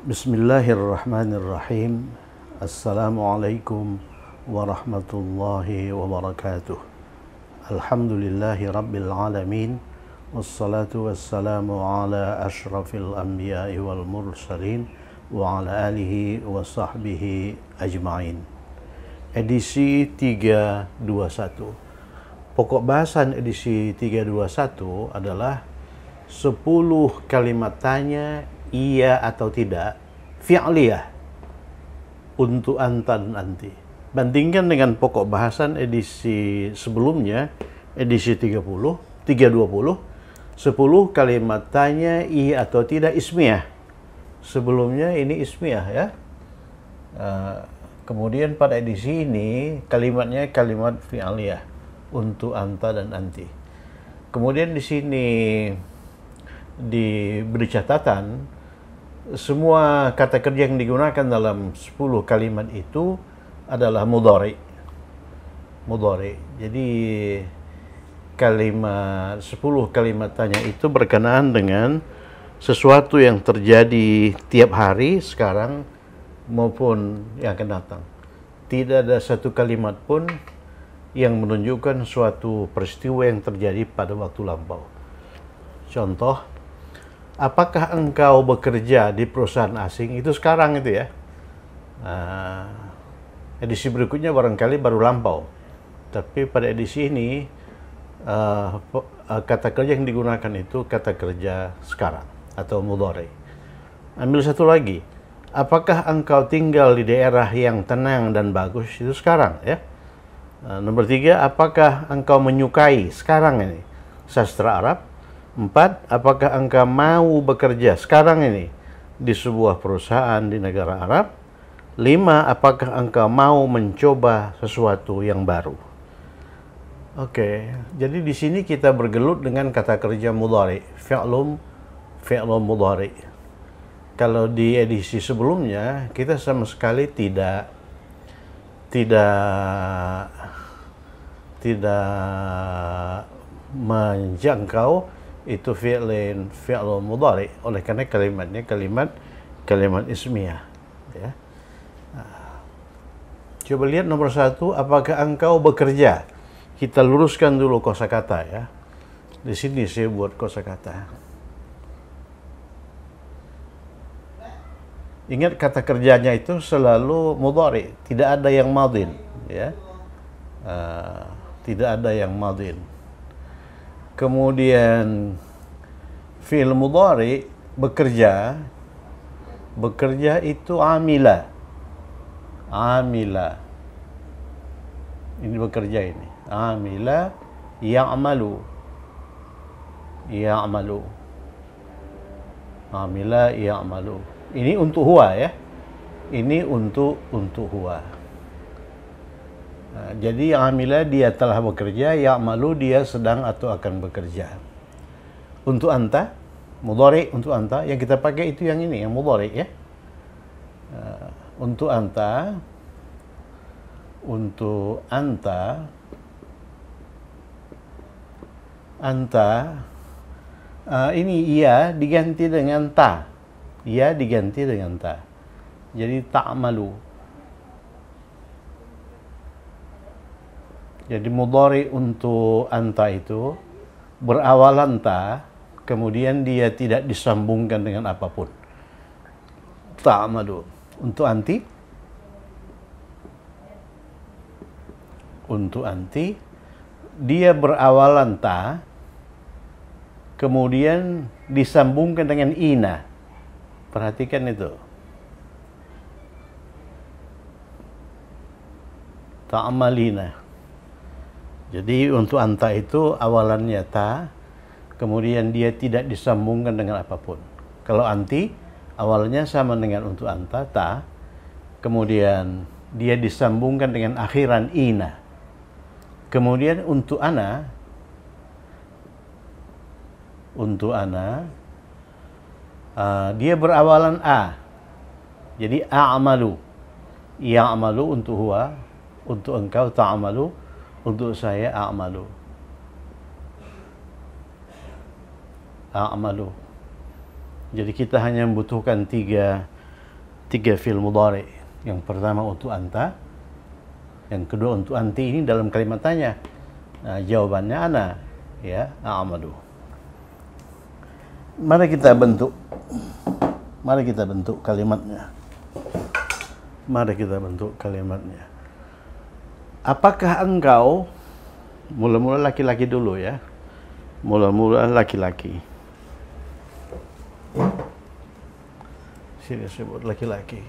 Bismillahirrahmanirrahim. Assalamualaikum warahmatullahi wabarakatuh. Alhamdulillahi rabbil alamin. Wassalatu wassalamu ala ashrafil anbiya'i wal mursalin wa ala alihi wa sahbihi ajma'in. Edisi 321. Pokok bahasan edisi 321 adalah 10 kalimat tanya iya atau tidak fi'liyah untuk anta dan anti. Bandingkan dengan pokok bahasan edisi sebelumnya, edisi 320, 10 kalimat tanya iya atau tidak ismiyah. Sebelumnya ini ismiyah ya. Kemudian pada edisi ini kalimatnya kalimat fi'liyah untuk anta dan anti. Kemudian di sini diberi catatan semua kata kerja yang digunakan dalam 10 kalimat itu adalah mudhari. Jadi kalimat 10 kalimat tanya itu berkenaan dengan sesuatu yang terjadi tiap hari sekarang maupun yang akan datang. Tidak ada satu kalimat pun yang menunjukkan suatu peristiwa yang terjadi pada waktu lampau. Contoh, apakah engkau bekerja di perusahaan asing? Itu sekarang itu ya. Edisi berikutnya barangkali baru lampau. Tapi pada edisi ini kata kerja yang digunakan itu kata kerja sekarang atau mudhari. Ambil satu lagi. Apakah engkau tinggal di daerah yang tenang dan bagus? Itu sekarang ya. Nomor 3, apakah engkau menyukai sekarang ini sastra Arab? 4, apakah engkau mau bekerja sekarang ini di sebuah perusahaan di negara Arab? 5, apakah engkau mau mencoba sesuatu yang baru? Oke, jadi di sini kita bergelut dengan kata kerja mudhari, fi'lun mudhari. Kalau di edisi sebelumnya kita sama sekali tidak menjangkau itu fi'lun mudhari, oleh karena kalimatnya kalimat ismiyah ya. Coba lihat nomor 1, apakah engkau bekerja? Kita luruskan dulu kosakata ya. Di sini saya buat kosakata. Ingat kata kerjanya itu selalu mudhari, tidak ada yang madin ya. Tidak ada yang madin. Kemudian fi'il mudhari bekerja itu amila. Ini bekerja ini. Amila ya'malu. Amila ya'malu. Ini untuk huwa ya. Ini untuk huwa. Jadi amila dia telah bekerja, ya'malu dia sedang atau akan bekerja. Untuk anta, mudhari untuk anta, yang kita pakai itu yang ini, yang mudhari ya. Untuk anta, ini ia diganti dengan ta. Ia diganti dengan ta. Jadi ta'malu. Jadi mudhari untuk anta itu berawalan ta, kemudian dia tidak disambungkan dengan apapun. Ta'malu. Untuk anti dia berawalan ta, kemudian disambungkan dengan ina. Perhatikan itu. Ta'malina. Jadi untuk anta itu awalannya ta, kemudian dia tidak disambungkan dengan apapun. Kalau anti, awalnya sama dengan untuk anta, ta, kemudian dia disambungkan dengan akhiran ina. Kemudian untuk ana, dia berawalan a. Jadi a'malu. Ya'malu untuk huwa, untuk engkau ta'malu, untuk saya a'malu. Jadi kita hanya membutuhkan 3 3 fi'il mudhari. Yang pertama untuk anta, yang kedua untuk anti. Ini dalam kalimat tanya. Nah, jawabannya ana, ya, a'malu. Mari kita bentuk kalimatnya. Apakah engkau, mula-mula laki-laki dulu ya. Mula-mula laki-laki. Sini sebut laki-laki.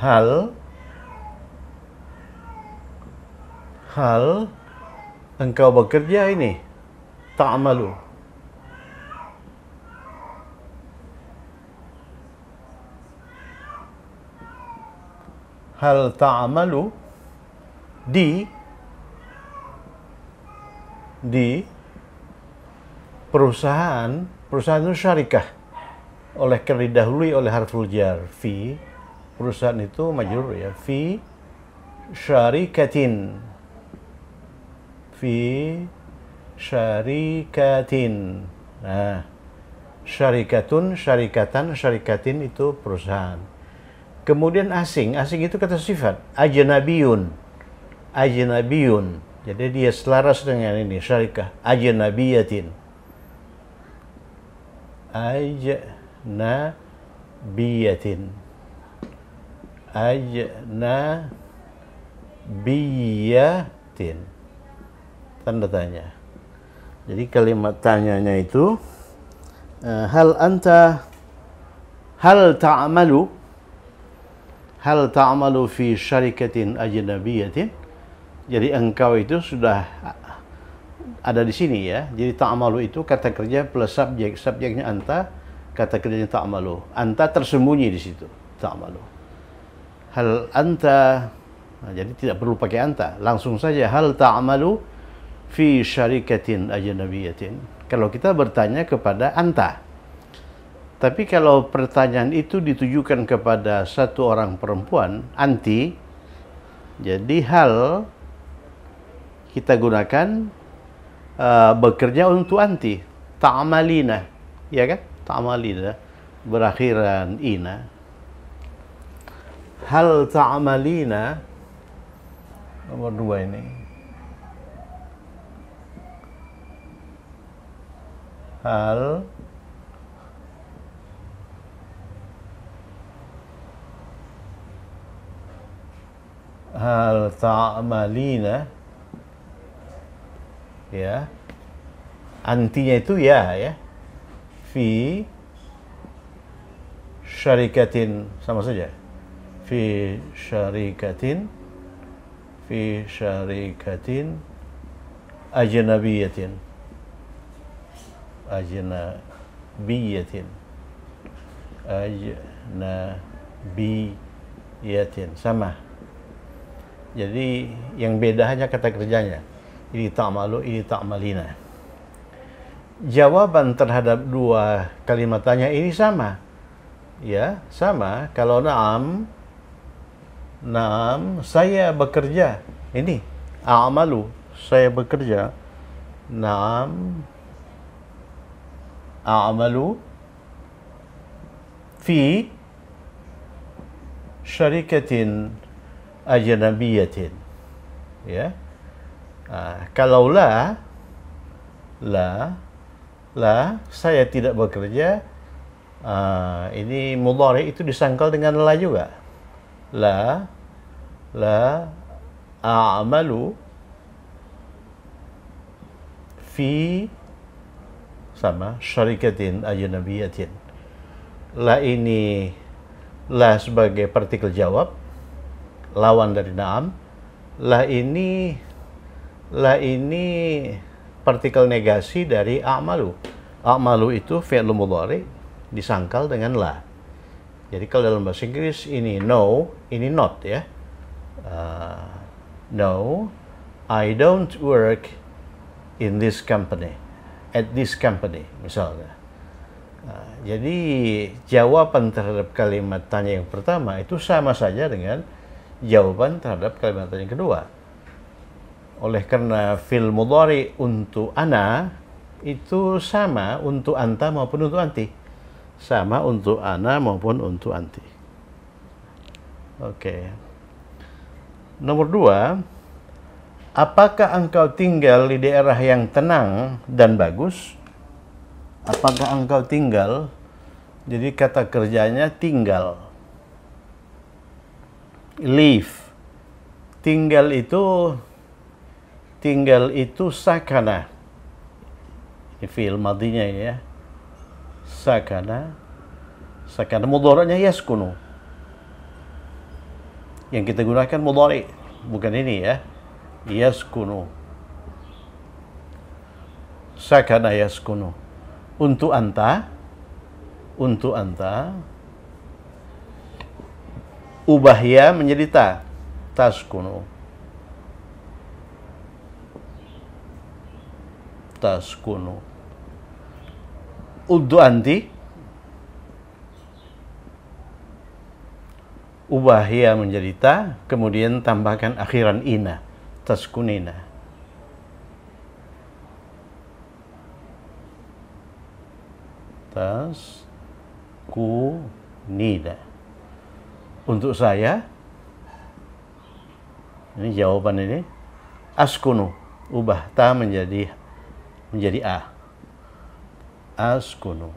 Hal engkau bekerja ini, ta'malu. Hal ta'malu di perusahaan itu syarikah, oleh karena didahului oleh harful jar fi. Perusahaan itu majrur ya, fi syarikatin, nah, syarikatun, syarikatan, syarikatin itu perusahaan. Kemudian asing itu kata sifat, ajnabiyun. Jadi dia selaras dengan ini, syarikah, ajnabiyatin. Tanda tanya. Jadi kalimat tanyanya itu hal ta'malu fi syarikatin ajnabiyatin. Jadi engkau itu sudah ada di sini ya. Jadi ta'malu itu kata kerja plus subjek. Subjeknya anta, kata kerjanya ta'malu. Anta tersembunyi di situ, ta'malu. Hal anta, nah, jadi tidak perlu pakai anta, langsung saja hal ta'malu fi syarikatin ajnabiyatin. Kalau kita bertanya kepada anta. Tapi kalau pertanyaan itu ditujukan kepada satu orang perempuan, anti, jadi hal kita gunakan bekerja untuk anti, ta'malina, ya kan? Ta'malina berakhiran ina. Hal ta'malina, nomor 2 ini. Hal ta'malina, ya, antinya itu ya, fi syarikatin, sama saja, fi syarikatin ajnabiyatin, sama. Jadi yang beda hanya kata kerjanya. Ini ta'malu, ini ta'malina. Jawaban terhadap 2 kalimat tanya ini sama. Ya, sama. Kalau na'am, saya bekerja. Ini a'malu, saya bekerja. Na'am, a'malu fi syarikatin ajnabiyatin, ya. Kalau la, saya tidak bekerja, ini mudhari itu disangkal dengan la juga. La a'malu fi, sama, syarikatin ajnabiyatin. La ini, la sebagai partikel jawab, lawan dari na'am. La ini partikel negasi dari a'malu. A'malu itu fi'il mudhari disangkal dengan la. Jadi kalau dalam bahasa Inggris ini no, ini not ya. No, I don't work in this company, at this company misalnya. Jadi jawaban terhadap kalimat tanya yang pertama itu sama saja dengan jawaban terhadap kalimat tanya yang kedua. Oleh karena fi'il mudhari untuk ana itu sama untuk anta maupun untuk anti. Sama untuk ana maupun untuk anti. Oke. Nomor 2, apakah engkau tinggal di daerah yang tenang dan bagus? Apakah engkau tinggal? Jadi kata kerjanya tinggal. Live. Tinggal itu sakana. Ini fi'il madinya ini ya. Sakana. Sakana mudhari'nya yaskunu. Yang kita gunakan mudhari', bukan ini ya. Yaskunu. Sakana yaskunu. Untuk anta ubah ya menjadi ta, taskunu. Untuk anti ubah ya menjadi ta, kemudian tambahkan akhiran ina, taskunina. Taskunina. Untuk saya, ini jawaban ini, askunu, ubah ta menjadi a. Askunu.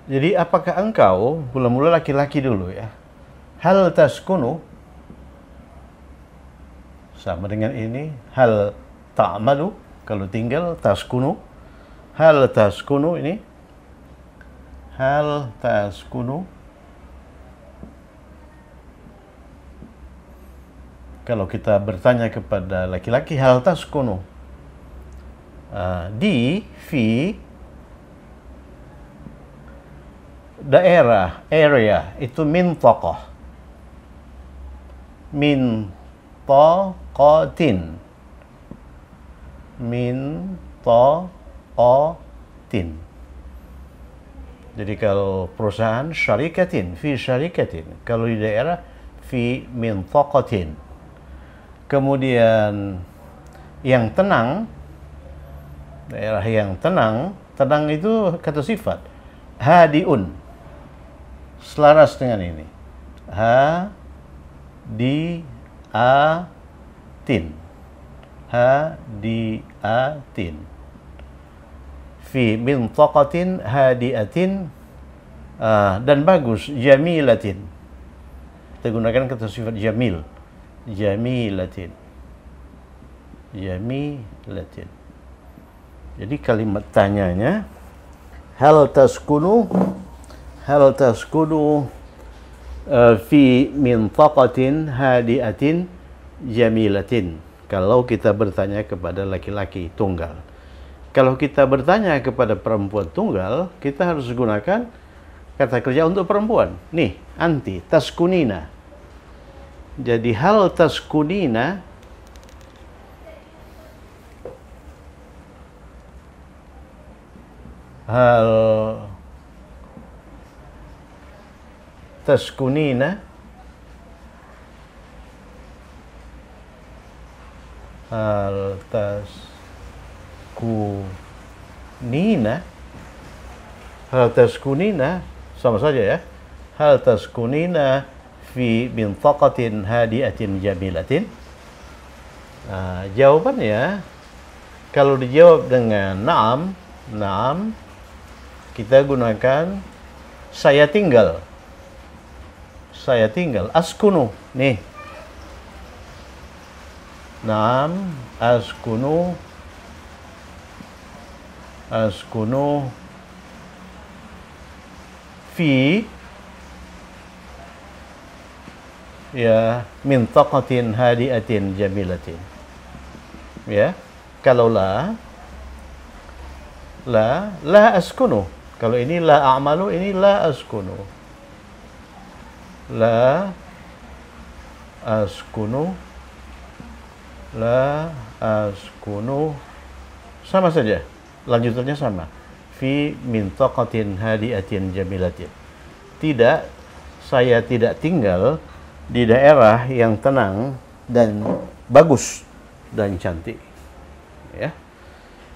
Jadi apakah engkau, mula-mula laki-laki dulu ya. Hal taskunu sama dengan ini, hal ta'malu kalau tinggal, taskunu. Hal taskunu ini, hal taskunu. Kalau kita bertanya kepada laki-laki, hal taskunu. Di, fi, daerah, area, itu mintaqah. Mintaqatin. Mintaqatin. Jadi kalau perusahaan, syarikatin, fi syarikatin. Kalau di daerah, fi mintaqatin. Kemudian yang tenang, daerah yang tenang, tenang itu kata sifat. Hadiun. Selaras dengan ini. Hadiatin. Hadiatin. Fi mintaqatin hadiatin. Dan bagus, jamilatin. Kita gunakan kata sifat jamil. Jamilatin. Jamilatin. Jadi kalimat tanyanya, hal taskunu fi mintaqatin hadiatin jamilatin. Kalau kita bertanya kepada laki-laki tunggal. Kalau kita bertanya kepada perempuan tunggal, kita harus gunakan kata kerja untuk perempuan. Nih, anti, taskunina. Jadi hal taskunina hal taskunina hal taskunina hal taskunina sama saja ya. Hal taskunina fi mintaqatin hadiatin jamilatin. Jawabannya kalau dijawab dengan na'am, kita gunakan saya tinggal. Saya tinggal. Askunu. Nih. Na'am, askunu. Askunu fi ya mintaqatin hadiatin jamilatin. Ya. Kalau la askunu. Kalau ini la a'malu, ini la askunu. La askunu. La askunu. Sama saja. Lanjutannya sama. Fi mintaqatin hadiatin jamilatin. Tidak, saya tidak tinggal di daerah yang tenang dan bagus dan cantik. Ya.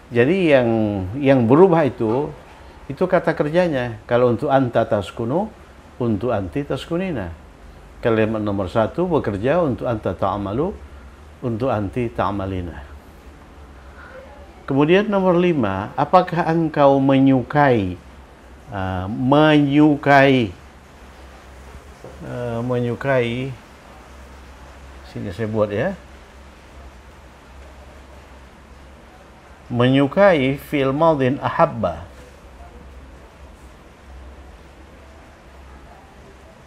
Jadi yang berubah itu kata kerjanya. Kalau untuk anta taskunu, untuk anti taskunina. Kalimat nomor 1 bekerja untuk anta ta'amalu, untuk anti ta'amalina. Kemudian nomor 5, apakah engkau menyukai sini saya buat ya. Menyukai fi'il madhin ahabba.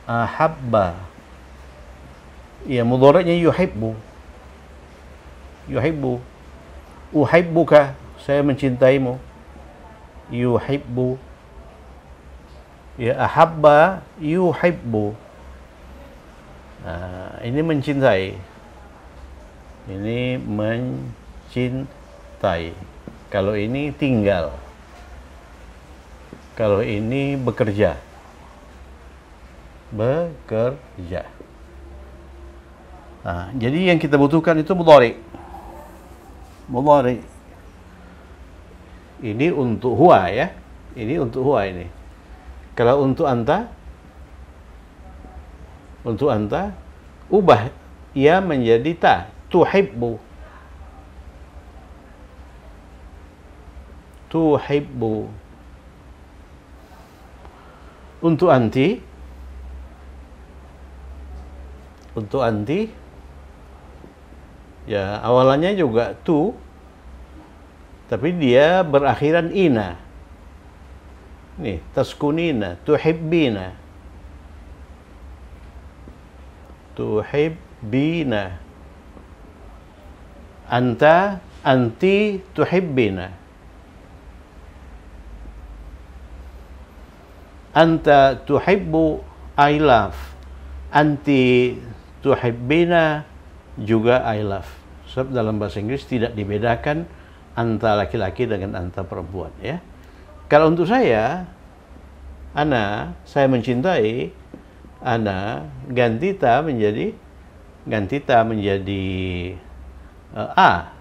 Ahabba. Ya, mudhari'nya yuhibbu. Yuhibbu. Uhibbuka, saya mencintaimu. Yuhibbu. Ya, ahabba yuhibbu. Nah, ini mencintai. Ini mencintai. Kalau ini tinggal. Kalau ini bekerja. Bekerja. Nah, jadi yang kita butuhkan itu mudhari'. Mudhari'. Ini untuk huwa ya. Ini untuk huwa ini. Kalau untuk anta ubah ya menjadi ta, tuhibbu. Tuhibbu. Untuk anti ya awalannya juga tu, tapi dia berakhiran ina. Nih, taskunina, tuhibbina. Tuhibbina. Anta, anti, tuhibbina. Anta tuhibbu, I love. Anti tuhibbina, juga I love. Sebab dalam bahasa Inggris tidak dibedakan anta laki-laki dengan anta perempuan ya. Kalau untuk saya mencintai, ganti ta menjadi a.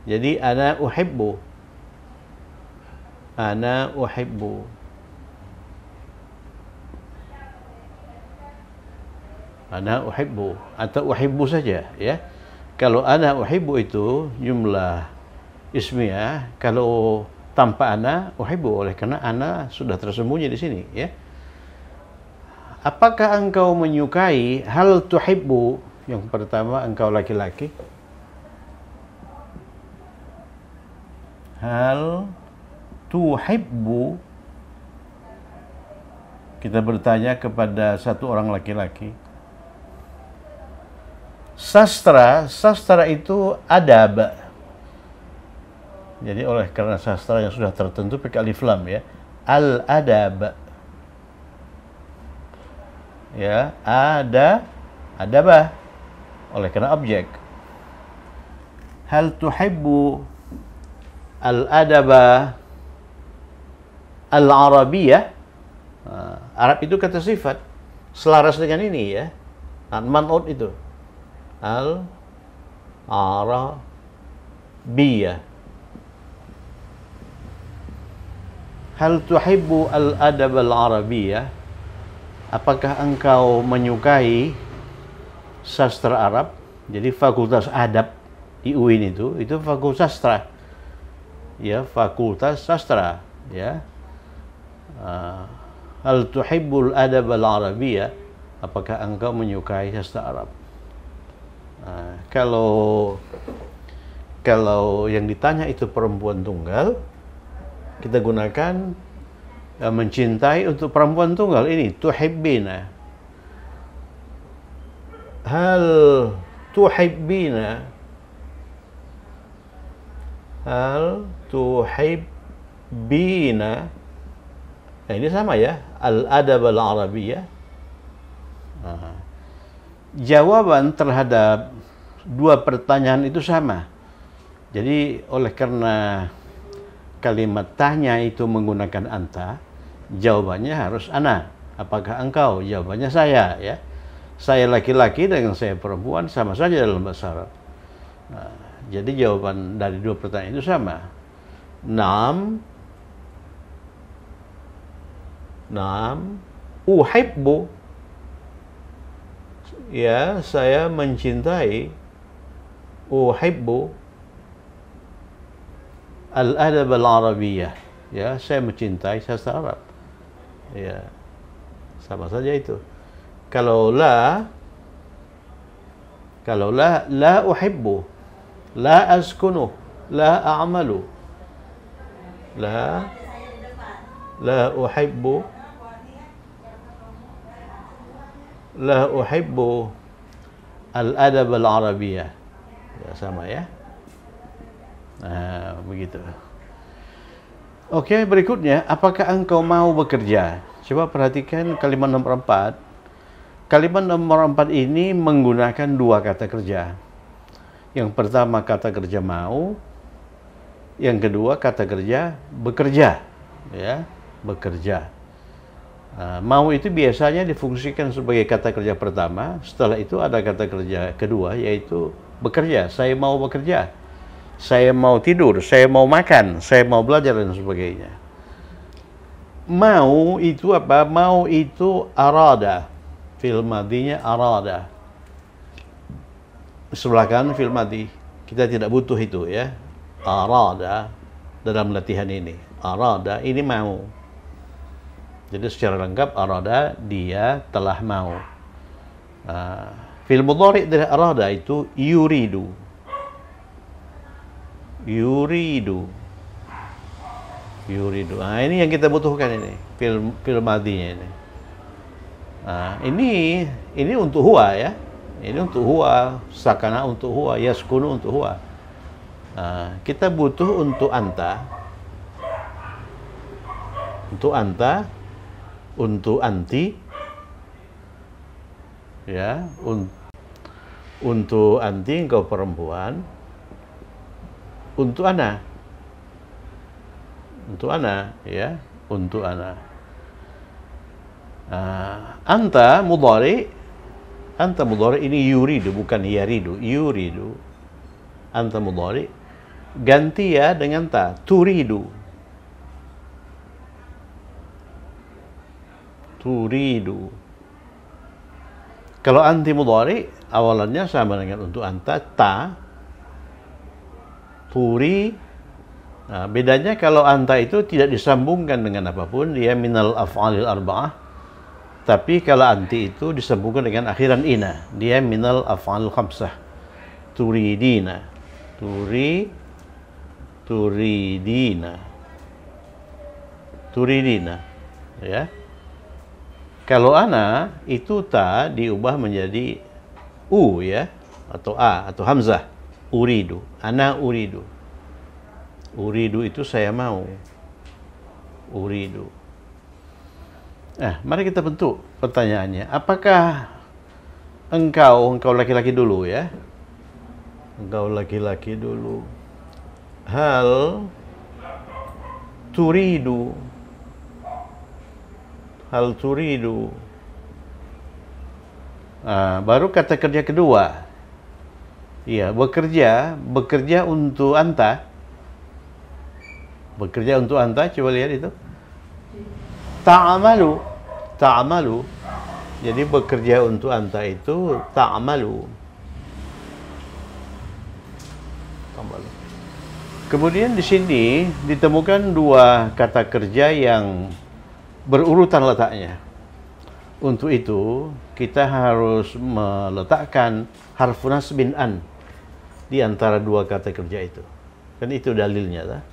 Jadi ana uhibbu. Ana uhibbu. Ana uhibbu atau uhibbu saja ya. Kalau ana uhibbu itu jumlah ismiyah, kalau tanpa ana uhibbu, oleh karena ana sudah tersembunyi di sini ya. Apakah engkau menyukai? Hal tuhibbu, yang pertama engkau laki-laki. Hal tuhibbu, kita bertanya kepada satu orang laki-laki. Sastra itu adab. Jadi oleh karena sastra yang sudah tertentu pakai alif lam ya. Al-adab. Ya, adabah. Oleh karena objek. Hal tuhibbu al-adaba al-arabiyah. Arab itu kata sifat. Selaras dengan ini ya. Man'ut itu. Al-arabiyah. Hal tuhibbu al-adab al-arabiyah? Apakah engkau menyukai sastra Arab? Jadi fakultas adab di UIN itu fakultas sastra. Ya, fakultas sastra, ya. Hal tuhibbul adab al-arabiyah? Apakah engkau menyukai sastra Arab? Kalau yang ditanya itu perempuan tunggal, kita gunakan mencintai untuk perempuan tunggal ini, tuhibbina. Hal tuhibbina? Hal tuhibbina? Nah, ini sama ya, al-adab al-arabiyah. Jawaban terhadap dua pertanyaan itu sama. Jadi oleh karena kalimat tanya itu menggunakan anta, jawabannya harus ana. Apakah engkau? Jawabannya saya ya. Saya laki-laki dengan saya perempuan sama saja dalam bahasa Arab. Jadi jawaban dari dua pertanyaan itu sama. Naam. Naam. Uhibbu. Ya, saya mencintai. Uhibbu al-adab al-arabiyyah. Ya, saya mencintai sastra Arab. Ya, sama saja itu. Kalau la la uhibbu, la askunu, la a'malu. La uhibbu, la uhibbu al-adab al-arabiyyah. Ya, sama ya. Nah, begitu. Oke, berikutnya, apakah engkau mau bekerja? Coba perhatikan kalimat nomor 4. Kalimat nomor 4 ini menggunakan dua kata kerja. Yang pertama kata kerja mau, yang kedua kata kerja bekerja. Ya, bekerja. Mau itu biasanya difungsikan sebagai kata kerja pertama, setelah itu ada kata kerja kedua, yaitu bekerja. Saya mau bekerja, saya mau tidur, saya mau makan, saya mau belajar, dan sebagainya. Mau itu apa? Mau itu arada. Fil madinya arada. Sebelah kanan fil madi. Kita tidak butuh itu ya. Arada dalam latihan ini. Arada ini mau. Jadi secara lengkap arada dia telah mau. Fil mudhari' dari arada itu yuridu. Yuridu. Yuridu. Ini yang kita butuhkan ini. Fil madinya ini. Ini untuk huwa ya. Ini untuk huwa, sakana untuk huwa, yaskunu untuk huwa. Kita butuh untuk anta. Untuk anta, untuk anti. Ya, untuk anti engkau perempuan. Untuk ana. Untuk ana, ya, untuk ana. Anta mudhari ini yuridu, bukan yaridu. Yuridu. Anta mudhari ganti ya dengan ta, turidu. Turidu. Kalau anti mudhari awalannya sama dengan untuk anta, ta, turi. Bedanya kalau anta itu tidak disambungkan dengan apapun, dia minal af'alil arba'ah. Tapi kalau anti itu disambungkan dengan akhiran ina, dia minal af'alil khamsah. Turidina. Turidina. Turidina. Ya. Kalau ana itu ta diubah menjadi u ya, atau a atau hamzah. Uridu. Ana uridu. Uridu itu saya mau. Uridu. Mari kita bentuk pertanyaannya. Apakah engkau laki-laki dulu ya? Engkau laki-laki dulu. Hal turidu. Hal turidu. Baru kata kerja kedua. Iya, bekerja untuk anta. Bekerja untuk anta, coba lihat itu. Ta'amalu. Jadi bekerja untuk anta itu ta'amalu. Kemudian di sini ditemukan dua kata kerja yang berurutan letaknya. Untuk itu kita harus meletakkan harfu nasbin an di antara dua kata kerja itu. Kan itu dalilnya.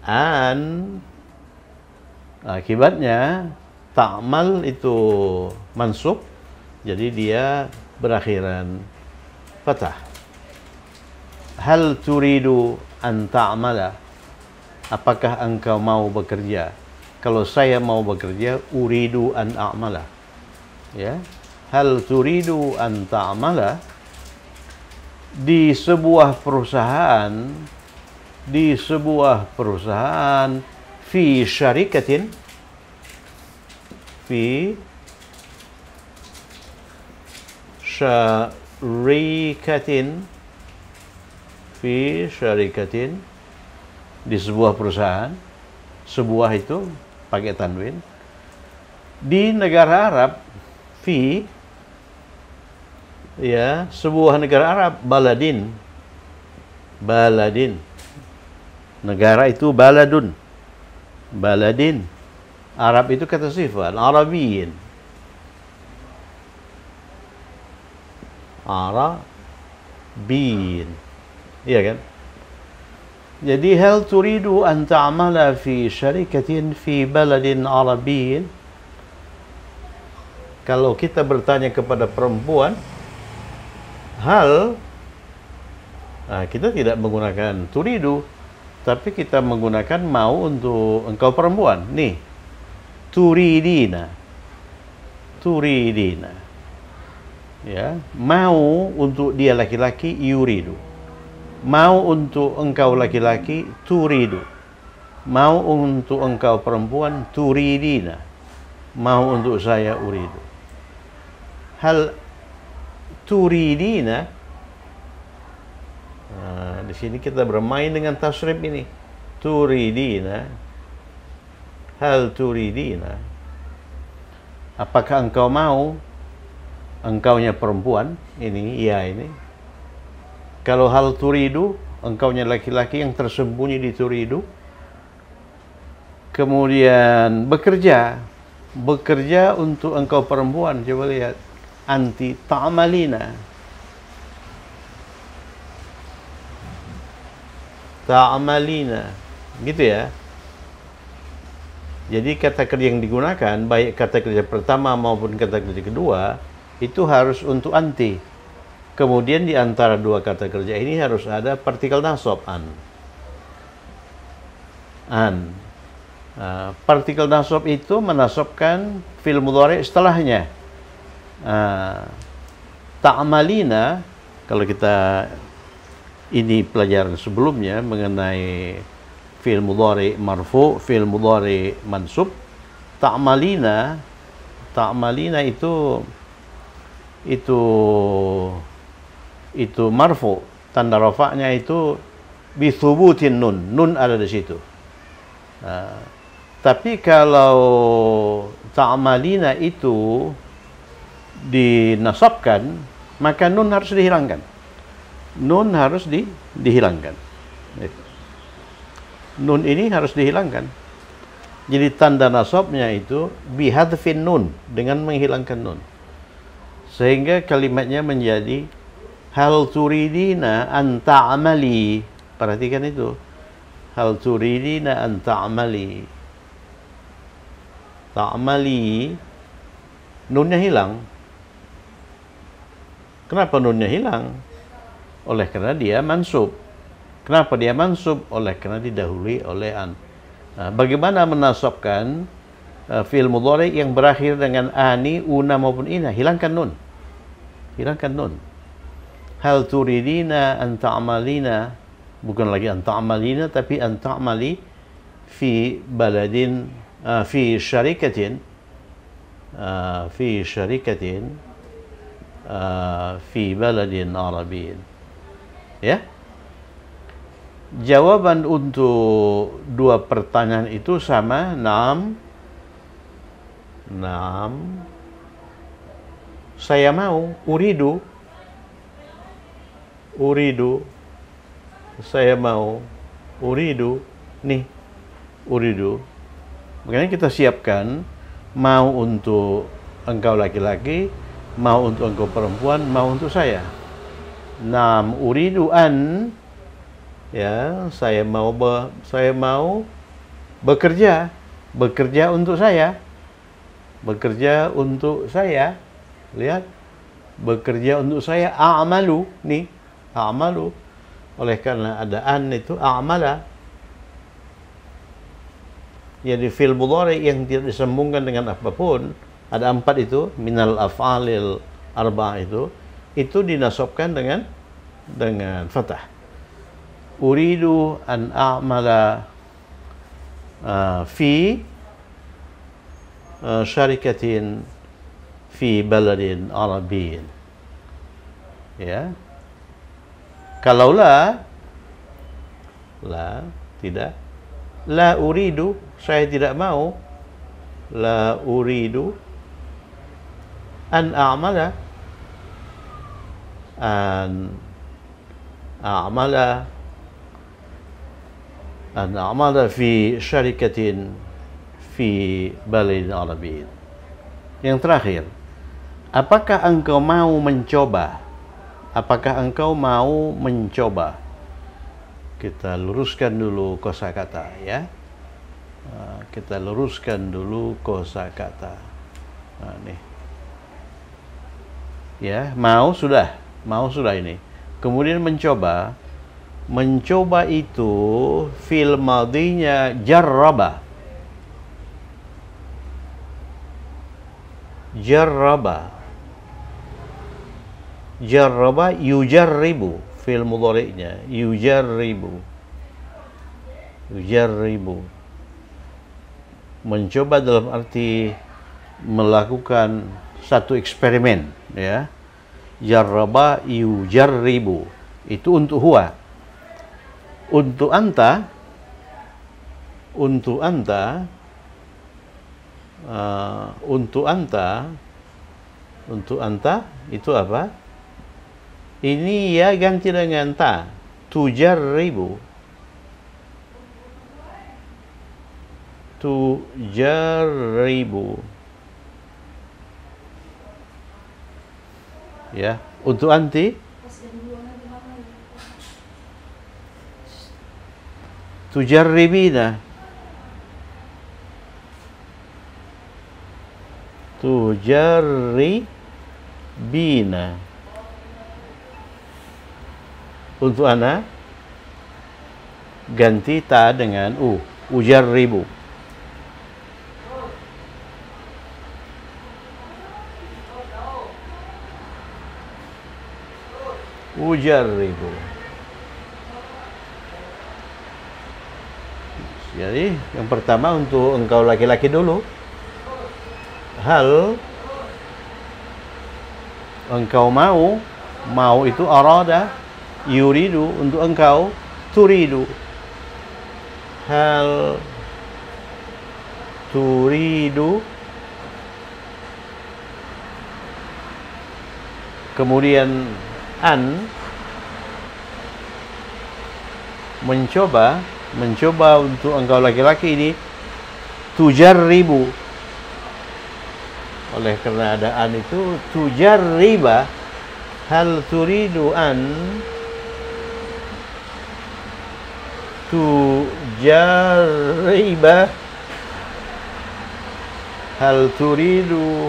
An. Akibatnya ta'mal itu mansub, jadi dia berakhiran fathah. Hal turidu an ta'mala? Apakah engkau mau bekerja? Kalau saya mau bekerja, uridu an a'mala. Ya. Hal turidu an ta'mala? Di sebuah perusahaan fi syarikatin, di sebuah perusahaan, sebuah itu pakai tanwin. Di negara Arab, fi, ya, sebuah negara Arab, baladin. Baladin. Negara itu baladun. Baladin. Arab itu kata sifat, Arabiyin. Arabiyin. Iya kan? Jadi hal turidu an ta'amala fi syarikatin fi baladin Arabiyin? Kalau kita bertanya kepada perempuan, kita tidak menggunakan turidu, tapi kita menggunakan mau untuk engkau perempuan. Nih, turidina. Turidina. Ya, mau untuk dia laki-laki, yuridu. Mau untuk engkau laki-laki, turidu. Mau untuk engkau perempuan, turidina. Mau untuk saya, uridu. Hal turidina, di sini kita bermain dengan tasrif ini. Turidina. Hal turidina. Apakah engkau mau? Engkaunya perempuan, ini, iya ini. Kalau hal turidu, engkaunya laki-laki yang tersembunyi di turidu. Kemudian bekerja. Bekerja untuk engkau perempuan. Coba lihat. Anti ta'amalina. Ta'amalina. Gitu ya. Jadi kata kerja yang digunakan, baik kata kerja pertama maupun kata kerja kedua, itu harus untuk anti. Kemudian di antara dua kata kerja ini harus ada partikel nasab, an. An. Partikel nasab itu menasabkan fi'il mudhari setelahnya. Ta'amalina, kalau kita ini pelajaran sebelumnya mengenai fi'il mudhari marfu, fi'il mudhari mansub. Ta'amalina itu marfu, tanda rafa'nya itu bi thubutin nun ada di situ. Tapi kalau ta'amalina itu dinasabkan, maka nun harus dihilangkan. Nun harus dihilangkan. Nun ini harus dihilangkan. Jadi tanda nasabnya itu bihadfin nun, dengan menghilangkan nun. Sehingga kalimatnya menjadi hal turidina an ta'amali. Perhatikan itu. Hal turidina an ta'amali. Ta'amali, nunnya hilang. Kenapa nunnya hilang? Oleh karena dia mansub. Kenapa dia mansub? Oleh karena didahului oleh an. Bagaimana menasabkan fi'il mudhari yang berakhir dengan ani, una maupun ina? Hilangkan nun. Hilangkan nun. Hal turidina an ta'amalina, bukan lagi an ta'amalina, tapi an ta'amali fi baladin, fi syarikatin, fi baladin Arabiyin. Ya. Jawaban untuk dua pertanyaan itu sama, naam, saya mau, uridu, saya mau, uridu, nih, uridu. Makanya kita siapkan, mau untuk engkau laki-laki, mau untuk engkau perempuan, mau untuk saya. Naam, uridu an, ya, saya mau bekerja untuk saya, lihat, bekerja untuk saya, a'malu, nih, a'malu, oleh karena ada an itu a'mala. Jadi fi'il mudhari yang tidak disambungkan dengan apapun, ada 4 itu, minal af'alil arba'ah itu dinasabkan dengan fathah. Uridu an a'mala fi syarikatin fi baladin Arabiyin. Ya. Kalaulah Tidak. La uridu, saya tidak mau. La uridu an a'mala, an a'mala, an a'mala fi syarikatin fi baladin arabiyyin. Yang terakhir, apakah engkau mau mencoba? Apakah engkau mau mencoba? Kita luruskan dulu kosakata ya. Kita luruskan dulu kosakata. Nah, nih. Ya, mau sudah ini. Kemudian mencoba. Mencoba itu fil madinya jarraba. Jarraba. Jarraba yujarribu, fil mudhari'nya yujarribu. Yujarribu. Mencoba dalam arti melakukan satu eksperimen ya. Jarraba yujarribu. Itu untuk huwa. Untuk anta untuk anta itu apa? Ini ya ganti dengan ta. Tujarribu. Tujarribu. Ya, untuk anti tujarribina. Tujarribina. Untuk ana ganti ta dengan u. Ujarribu. Ujarribu. Jadi yang pertama untuk engkau laki-laki dulu. Hal engkau mau itu arada, yuridu untuk engkau, turidu. Hal turidu. Kemudian an mencoba untuk engkau laki-laki ini, tujarribu. Oleh karena ada an itu, tujarriba. Hal turidu an tujarriba. Hal turidu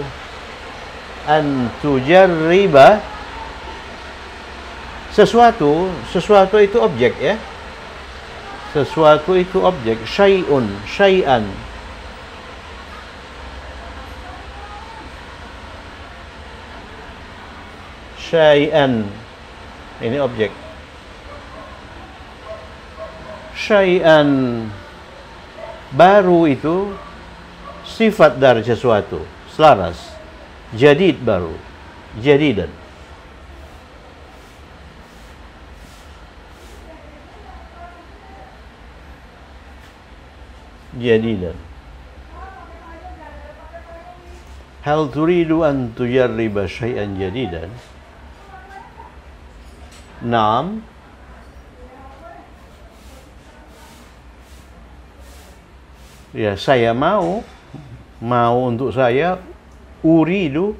an tujarriba. Sesuatu itu objek ya. Sesuatu itu objek. Syai'un, syai'an. Syai'an. Ini objek. Syai'an. Baru itu sifat dari sesuatu. Selaras. Jadid baru. Jadidan. Jadidan. Hal turidu an tujarriba syai'an jadidan? Naam. Ya, saya mau untuk saya. Uridu.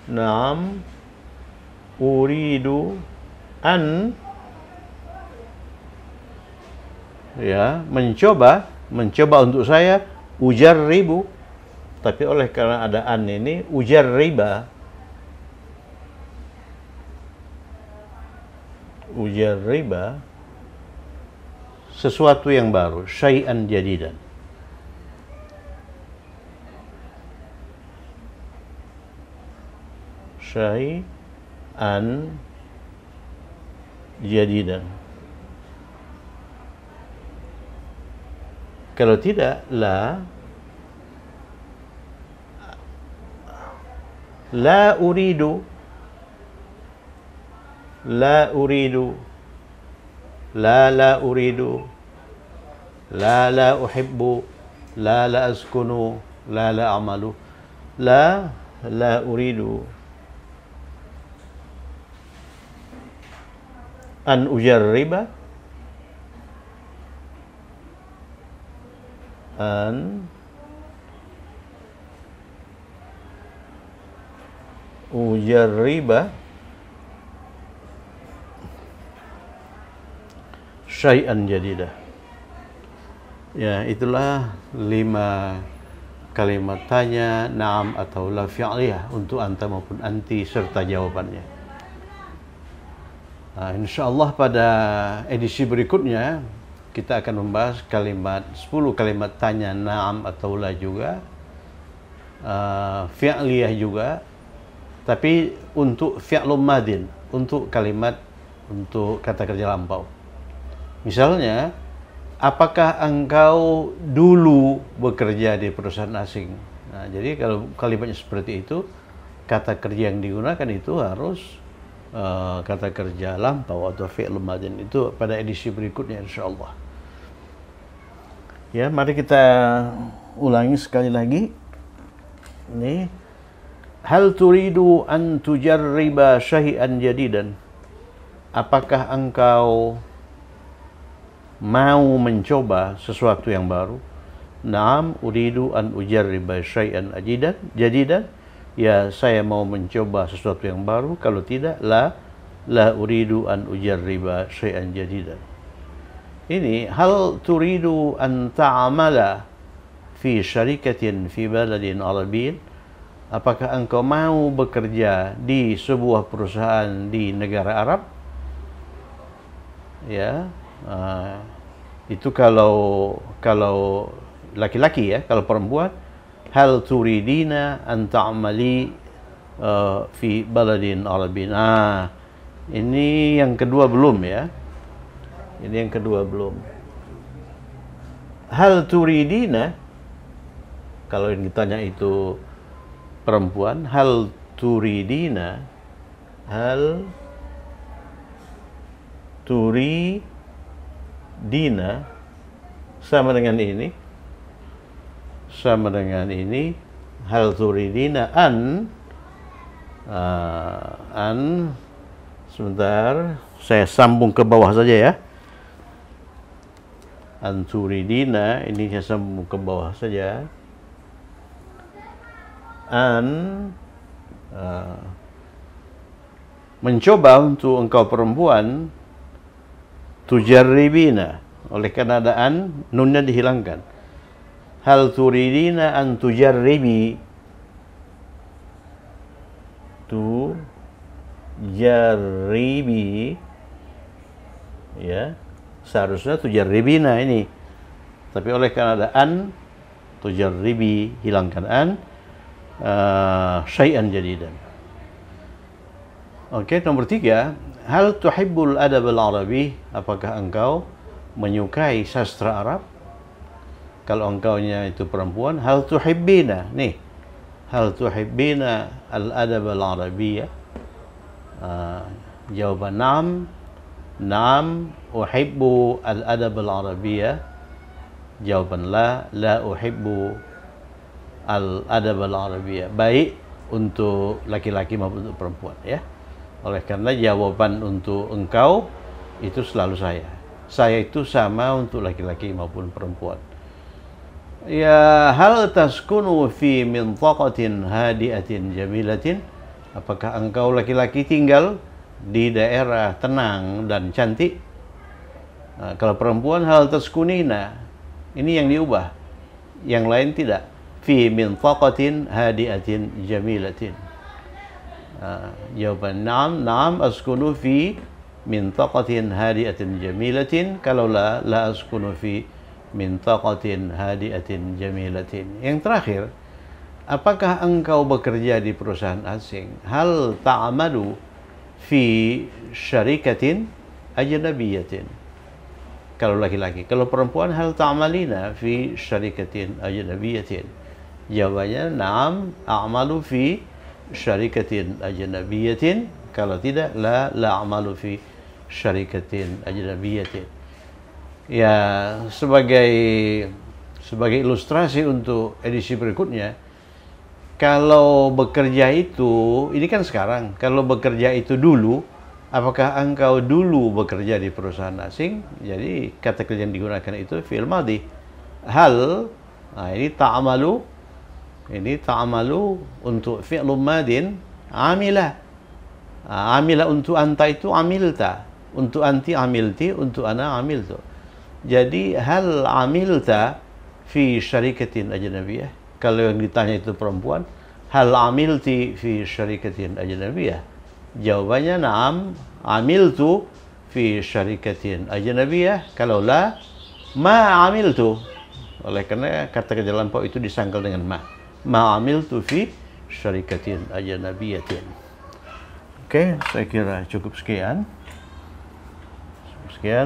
Naam. Uridu an, ya, mencoba untuk saya, ujarribu. Tapi oleh karena ada an ini, ujarriba. Ujarriba sesuatu yang baru, syai'an jadidan. Syai'an jadidan. Kalau tidak, la uridu. La uridu. la uridu, la uhibbu, la askunu, la a'malu. La uridu an ujarriba, an ujarriba syai'an jadidah. Ya, itulah 5 kalimat tanya, na'am atau la fi'liyah untuk anta maupun anti serta jawabannya. Nah, insyaallah pada edisi berikutnya kita akan membahas 10 kalimat tanya na'am atau la juga, fi'liyah juga, tapi untuk fi'lun madin, untuk kata kerja lampau. Misalnya, apakah engkau dulu bekerja di perusahaan asing? Nah, jadi kalau kalimatnya seperti itu, kata kerja yang digunakan itu harus kata kerja lampau atau fi'lun madin. Itu pada edisi berikutnya insyaallah. Ya, mari kita ulangi sekali lagi. Ini, hal turidu an tujarriba syai'an jadidan? Apakah engkau mau mencoba sesuatu yang baru? Naam uridu an ujarriba syai'an jadidan. Ya, saya mau mencoba sesuatu yang baru. Kalau tidak, la uridu an ujarriba syai'an jadidan. Ini, hal turidu an ta'amala fi syarikatin fi baladin arabiyyin? Apakah engkau mau bekerja di sebuah perusahaan di negara Arab? Ya, itu kalau laki-laki ya. Kalau perempuan, hal turidina an ta'mali fi baladin arabin. Ini yang kedua belum ya. Ini yang kedua belum. Hal turidina, kalau yang ditanya itu perempuan, hal turidina, hal turidina sama dengan ini, hal turidina an sebentar, saya sambung ke bawah saja ya. An turidina, ini saya sambung ke bawah saja. An mencoba untuk engkau perempuan, tujarribina, oleh karena ada an, nunnya dihilangkan. Hal turidina an tujarribi, ya, seharusnya tujarribina ini, tapi oleh karena ada an, tujarribi, hilangkan an, syai'an jadidan. Oke, nomor 3, hal tuhibbul adab al-arabi? Apakah engkau menyukai sastra Arab? Kalau engkaunya itu perempuan, hal tuhibbina, nih, hal tuhibbina al-adab al-arabiyya? Jawaban na'am uhibbu al-adab al-arabiyya. Jawaban la uhibbu al-adab al-arabiyya. Baik untuk laki-laki maupun untuk perempuan ya. Oleh karena jawaban untuk engkau itu selalu saya. Saya itu sama untuk laki-laki maupun perempuan. Ya, hal taskunu fi mintaqatin hadiatin jamilatin? Apakah engkau laki-laki tinggal di daerah tenang dan cantik? Nah, kalau perempuan, hal taskunina, ini yang diubah, yang lain tidak. Fi mintaqatin hadiatin jamilatin. Jawaban na'am askunu fi mintaqatin hadiatin jamilatin. Kalau la askunu fi mintaqatin hadiatin jamilatin. Yang terakhir, apakah engkau bekerja di perusahaan asing? Hal ta'amalu fi syarikatin ajnabiyatin? Kalau laki-laki. Kalau perempuan, hal ta'amalina fi syarikatin ajnabiyatin? Jawabannya na'am a'malu fi syarikatin ajnabiyatin. Kalau tidak, la a'malu fi syarikatin ajnabiyatin. Ya, sebagai ilustrasi untuk edisi berikutnya, kalau bekerja itu, ini kan sekarang, kalau bekerja itu dulu, apakah engkau dulu bekerja di perusahaan asing? Jadi kata kerja yang digunakan itu fi'il madhi. Hal, nah ini ta'amalu untuk fi'lun madin, amila. Amila untuk anta itu amilta, untuk anti amilti, untuk ana amiltu. Jadi hal amilta fi syarikatin ajnabiyah. Kalau yang ditanya itu perempuan, hal amilti fi syarikatin ajnabiyah? Jawabannya na'am, amiltu fi syarikatin ajnabiyah. Kalau la, ma amiltu. Oleh karena kata kerja lampau itu disangkal dengan ma amiltu fi syarikatin ajnabiyatin. Oke, saya kira cukup sekian.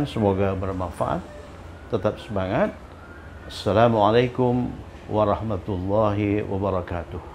Semoga bermanfaat. Tetap semangat. Assalamualaikum warahmatullahi wabarakatuh.